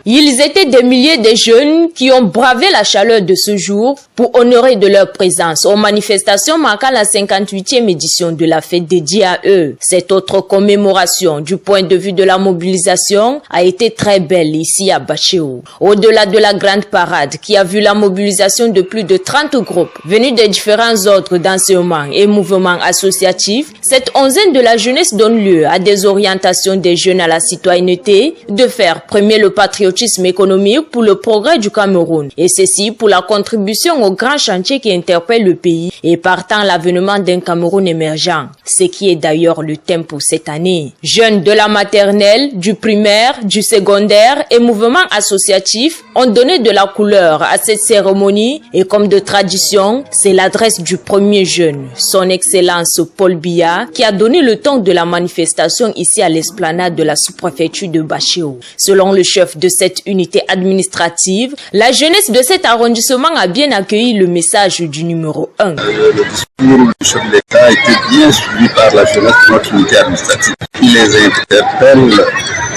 Ils étaient des milliers de jeunes qui ont bravé la chaleur de ce jour pour honorer de leur présence aux manifestations marquant la 58e édition de la fête dédiée à eux. Cette autre commémoration du point de vue de la mobilisation a été très belle ici à Bachéo. Au-delà de la grande parade qui a vu la mobilisation de plus de 30 groupes venus des différents ordres d'enseignement et mouvements associatifs, cette onzaine de la jeunesse donne lieu à des orientations des jeunes à la citoyenneté, de faire premier le patriotisme économique pour le progrès du Cameroun, et ceci pour la contribution au grand chantier qui interpelle le pays et partant l'avènement d'un Cameroun émergent, ce qui est d'ailleurs le thème pour cette année. Jeunes de la maternelle, du primaire, du secondaire et mouvements associatifs ont donné de la couleur à cette cérémonie et comme de tradition, c'est l'adresse du premier jeune, son Excellence Paul Biya, qui a donné le ton de la manifestation ici à l'esplanade de la sous-préfecture de Bachéo. Selon le chef de cette unité administrative, la jeunesse de cet arrondissement a bien accueilli le message du numéro 1. Le discours du chef de l'État a été bien suivi par la jeunesse de notre unité administrative. Il les interpelle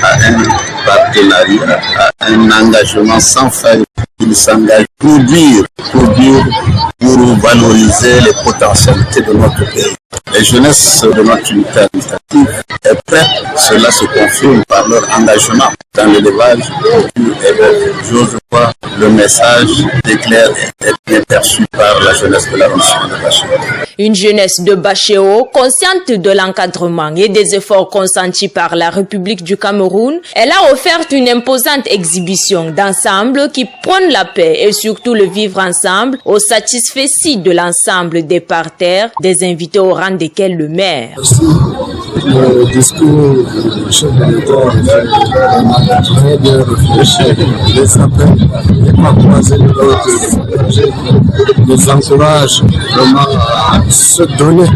à un partenariat, à un engagement sans faille. Ils s'engagent pour valoriser les potentialités de notre pays. La jeunesse de notre unité administrative est prête. Cela se confirme par leur engagement dans l'élevage. J'ose croire le message est clair et bien perçu par la jeunesse de l'arrondissement de Bachéo. Une jeunesse de Bachéo, consciente de l'encadrement et des efforts consentis par la République du Cameroun, elle a offert une imposante exhibition d'ensemble qui prône la paix et surtout le vivre ensemble, au satisfecit de l'ensemble des parterres, des invités au rang desquels le maire. Le discours du chef de l'État est très bien réfléchi. Les appels, les pas croiser les encourage vraiment à se donner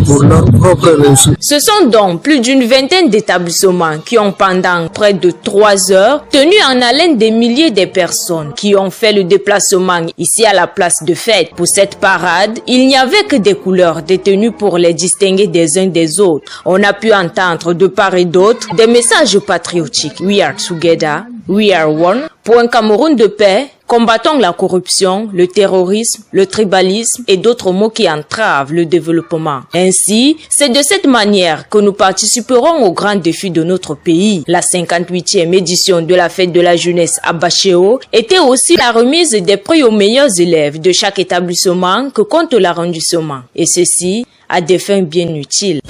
pour leur propre réussite. Ce sont donc plus d'une vingtaine d'établissements qui ont pendant près de 3 heures tenu en haleine des milliers de personnes qui ont fait le déplacement ici à la place de fête. Pour cette parade, il n'y avait que des couleurs détenues pour les distinguer des uns des autres. On a pu entendre de part et d'autre des messages patriotiques. We are together, we are one. Pour un Cameroun de paix, combattons la corruption, le terrorisme, le tribalisme et d'autres mots qui entravent le développement. Ainsi, c'est de cette manière que nous participerons au grand défi de notre pays. La 58e édition de la fête de la jeunesse à Bachéo était aussi la remise des prix aux meilleurs élèves de chaque établissement que compte l'arrondissement. Et ceci à des fins bien utiles.